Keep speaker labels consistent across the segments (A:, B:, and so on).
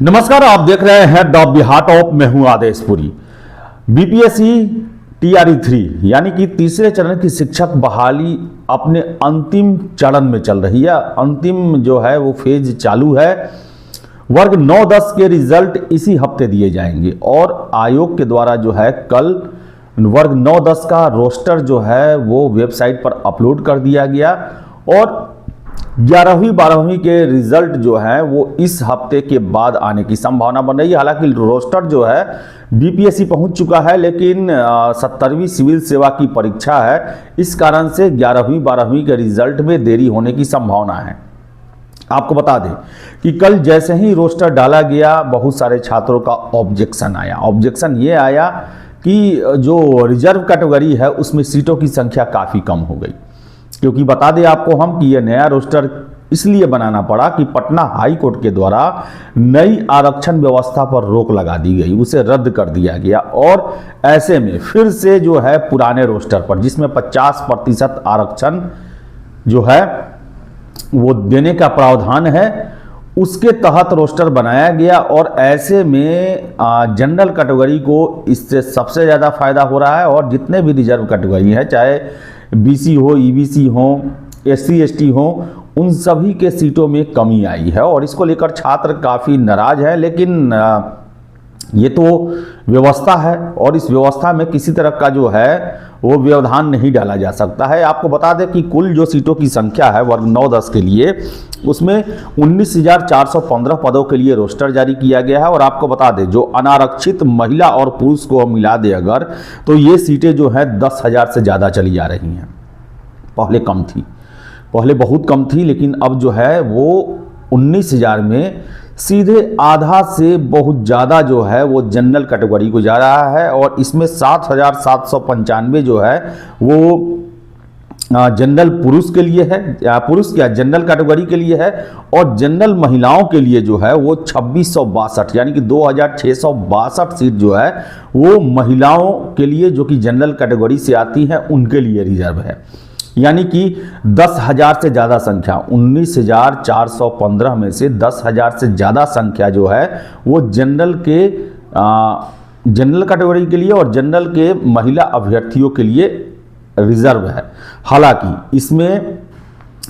A: नमस्कार, आप देख रहे हैं द बिहार ऑफ। मैं हूं आदेशपुरी। बीपीएससी टीआरई 3 यानी कि तीसरे चरण की शिक्षक बहाली अपने अंतिम चरण में चल रही है। अंतिम जो है वो फेज चालू है। वर्ग 9-10 के रिजल्ट इसी हफ्ते दिए जाएंगे और आयोग के द्वारा जो है कल वर्ग 9-10 का रोस्टर जो है वो वेबसाइट पर अपलोड कर दिया गया और 11वीं 12वीं के रिजल्ट जो है वो इस हफ्ते के बाद आने की संभावना बन रही है। हालांकि रोस्टर जो है बीपीएससी पहुंच चुका है, लेकिन 70वीं सिविल सेवा की परीक्षा है, इस कारण से 11वीं 12वीं के रिजल्ट में देरी होने की संभावना है। आपको बता दें कि कल जैसे ही रोस्टर डाला गया बहुत सारे छात्रों का ऑब्जेक्शन आया। ऑब्जेक्शन ये आया कि जो रिजर्व कैटेगरी है उसमें सीटों की संख्या काफ़ी कम हो गई। क्योंकि बता दें आपको हम कि यह नया रोस्टर इसलिए बनाना पड़ा कि पटना हाई कोर्ट के द्वारा नई आरक्षण व्यवस्था पर रोक लगा दी गई, उसे रद्द कर दिया गया और ऐसे में फिर से जो है पुराने रोस्टर पर जिसमें 50% आरक्षण जो है वो देने का प्रावधान है उसके तहत रोस्टर बनाया गया और ऐसे में जनरल कैटेगरी को इससे सबसे ज़्यादा फायदा हो रहा है और जितने भी रिजर्व कैटेगरी है, चाहे बीसी हो, ईबीसी हो, एससी एसटी हो, उन सभी के सीटों में कमी आई है और इसको लेकर छात्र काफ़ी नाराज है। लेकिन ये तो व्यवस्था है और इस व्यवस्था में किसी तरह का जो है वो व्यवधान नहीं डाला जा सकता है। आपको बता दें कि कुल जो सीटों की संख्या है वर्ग 9-10 के लिए उसमें 19,415 पदों के लिए रोस्टर जारी किया गया है और आपको बता दें जो अनारक्षित महिला और पुरुष को मिला दे अगर तो ये सीटें जो है 10,000 से ज़्यादा चली जा रही हैं। पहले कम थी, पहले बहुत कम थी, लेकिन अब जो है वो 19,000 में सीधे आधा से बहुत ज़्यादा जो है वो जनरल कैटेगरी को जा रहा है और इसमें 7,795 जो है वो जनरल पुरुष के लिए है, पुरुष क्या जनरल कैटेगरी के लिए है और जनरल महिलाओं के लिए जो है वो 2662 यानी कि 2,662 सीट जो है वो महिलाओं के लिए जो कि जनरल कैटेगरी से आती हैं उनके लिए रिजर्व है। यानी कि 10,000 से ज़्यादा संख्या, 19,415 में से 10,000 से ज़्यादा संख्या जो है वो जनरल कैटेगरी के लिए और जनरल के महिला अभ्यर्थियों के लिए रिजर्व है। हालांकि इसमें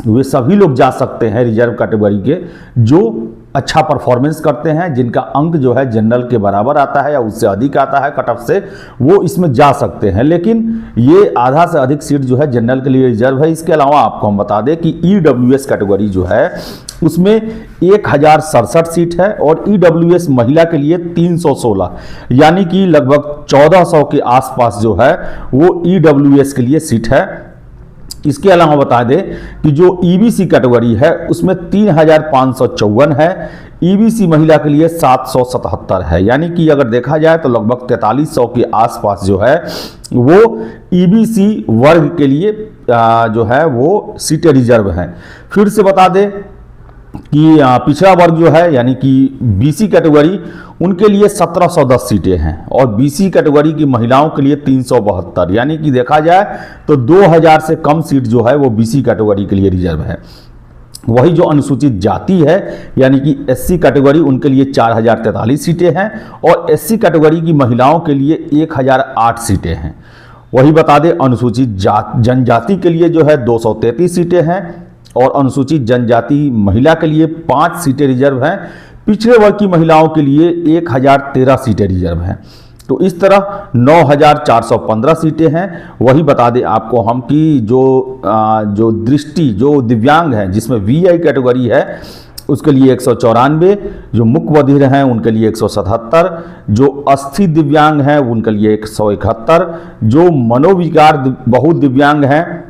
A: वे सभी लोग जा सकते हैं रिजर्व कैटेगरी के जो अच्छा परफॉर्मेंस करते हैं, जिनका अंक जो है जनरल के बराबर आता है या उससे अधिक आता है कट ऑफ से, वो इसमें जा सकते हैं। लेकिन ये आधा से अधिक सीट जो है जनरल के लिए रिजर्व है। इसके अलावा आपको हम बता दें कि ईडब्ल्यूएस कैटेगरी जो है उसमें 1,067 सीट है और ईडब्ल्यूएस महिला के लिए 316 यानी कि लगभग 1,400 के आसपास जो है वो ईडब्ल्यूएस के लिए सीट है। इसके अलावा बता दें कि जो ईबीसी कैटेगरी है उसमें 3,554 है, ईबीसी महिला के लिए 777 है, यानी कि अगर देखा जाए तो लगभग 4,300 के आसपास जो है वो ईबीसी वर्ग के लिए जो है वो सीटें रिजर्व हैं। फिर से बता दें कि पिछड़ा वर्ग जो है यानी कि बीसी कैटेगरी उनके लिए 1,710 सीटें हैं और बीसी कैटेगरी की महिलाओं के लिए 372 यानी कि देखा जाए तो 2,000 से कम सीट जो है वो बीसी कैटेगरी के लिए रिजर्व है। वही जो अनुसूचित जाति है यानी कि एससी कैटेगरी उनके लिए 4,043 सीटें हैं और एससी कैटेगरी की महिलाओं के लिए 1,008 सीटें हैं। वही बता दें अनुसूचित जनजाति के लिए जो है 233 सीटें हैं और अनुसूचित जनजाति महिला के लिए 5 सीटें रिजर्व हैं। पिछड़े वर्ग की महिलाओं के लिए 1,013 सीटें रिजर्व हैं। तो इस तरह 9,415 सीटें हैं। वही बता दें आपको हम कि जो दृष्टि जो दिव्यांग हैं जिसमें वीआई कैटेगरी है उसके लिए 194, जो मुख बधिर हैं उनके लिए 177, जो अस्थि दिव्यांग हैं उनके लिए 171, जो मनोविकार बहुत दिव्यांग हैं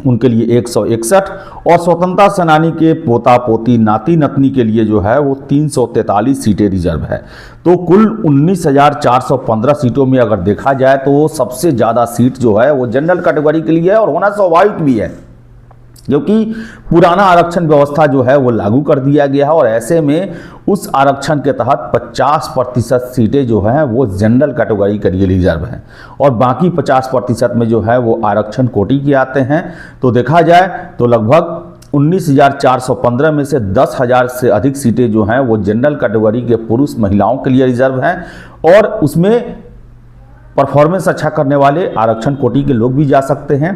A: उनके लिए 161 और स्वतंत्रता सेनानी के पोता पोती नाती नतनी के लिए जो है वो 343 सीटें रिजर्व है। तो कुल 19,415 सीटों में अगर देखा जाए तो सबसे ज़्यादा सीट जो है वो जनरल कैटेगरी के लिए है और होना स्वाभाविक भी है क्योंकि पुराना आरक्षण व्यवस्था जो है वो लागू कर दिया गया है और ऐसे में उस आरक्षण के तहत 50% सीटें जो हैं वो जनरल कैटेगरी के लिए रिजर्व हैं और बाकी 50% में जो है वो आरक्षण कोटि के आते हैं। तो देखा जाए तो लगभग 19,415 में से 10,000 से अधिक सीटें जो हैं वो जनरल कैटेगरी के पुरुष महिलाओं के लिए रिजर्व हैं, और उसमें परफॉर्मेंस अच्छा करने वाले आरक्षण कोटि के लोग भी जा सकते हैं।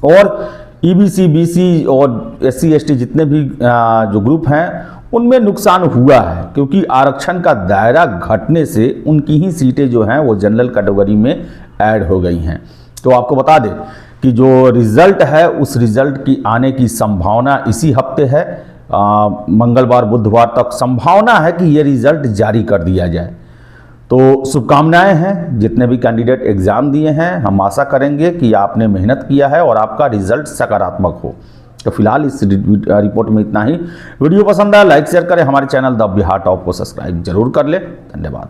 A: और ईबीसी, बीसी और एससी, एसटी जितने भी जो ग्रुप हैं उनमें नुकसान हुआ है, क्योंकि आरक्षण का दायरा घटने से उनकी ही सीटें जो हैं वो जनरल कैटेगरी में ऐड हो गई हैं। तो आपको बता दें कि जो रिज़ल्ट है उस रिज़ल्ट की आने की संभावना इसी हफ्ते है, मंगलवार बुधवार तक संभावना है कि ये रिज़ल्ट जारी कर दिया जाए। तो शुभकामनाएं हैं जितने भी कैंडिडेट एग्ज़ाम दिए हैं। हम आशा करेंगे कि आपने मेहनत किया है और आपका रिज़ल्ट सकारात्मक हो। तो फिलहाल इस रिपोर्ट में इतना ही। वीडियो पसंद आया लाइक शेयर करें, हमारे चैनल द बिहार टॉप को सब्सक्राइब जरूर कर ले। धन्यवाद।